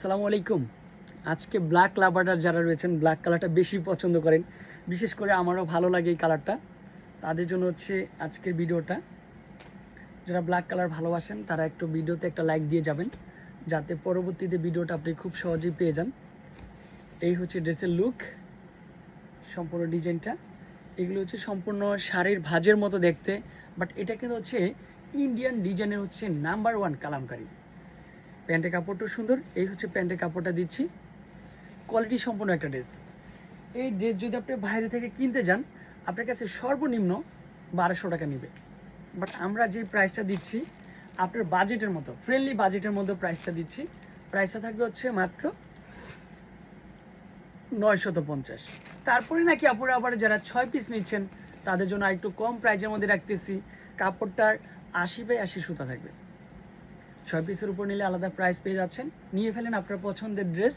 আসসালামু আলাইকুম। আজকে ব্ল্যাক লাভার যারা রয়েছেন ব্ল্যাক কালারটা বেশি পছন্দ করেন, বিশেষ করে আমারও ভালো লাগে এই কালারটা। তাদের জন্য হচ্ছে আজকের ভিডিওটা। যারা ব্ল্যাক কালার ভালোবাসেন তারা একটু ভিডিওতে একটা লাইক দিয়ে যাবেন, যাতে পরবর্তীতে ভিডিওটা আপনি খুব সহজেই পেয়ে যান। এই হচ্ছে ড্রেসের লুক, সম্পূর্ণ ডিজাইনটা। এগুলো হচ্ছে সম্পূর্ণ শাড়ির ভাঁজের মতো দেখতে, বাট এটা কিন্তু হচ্ছে ইন্ডিয়ান ডিজাইনের হচ্ছে নাম্বার 1 কালামকারী। প্যান্টের কাপড়টাও সুন্দর। এই হচ্ছে প্যান্টের কাপড়টা দিচ্ছি, কোয়ালিটি সম্পূর্ণ একটা ড্রেস। এই ড্রেস যদি আপনি বাইরে থেকে কিনতে যান আপনার কাছে সর্বনিম্ন 1200 টাকা নেবে, বাট আমরা যে প্রাইসটা দিচ্ছি আপনার বাজেটের মতো, ফ্রেন্ডলি বাজেটের মধ্যে প্রাইসটা দিচ্ছি। প্রাইসটা থাকবে হচ্ছে মাত্র 950। তারপরে নাকি আপনারা আবার যারা 6 পিস নিচ্ছেন তাদের জন্য একটু কম প্রাইসের মধ্যে রাখতেছি। কাপড়টার 80/80 সুতা থাকবে। 6 পিসের উপর নিলে আলাদা প্রাইস পেয়ে যাচ্ছেন। নিয়ে ফেলেন আপনার পছন্দের ড্রেস।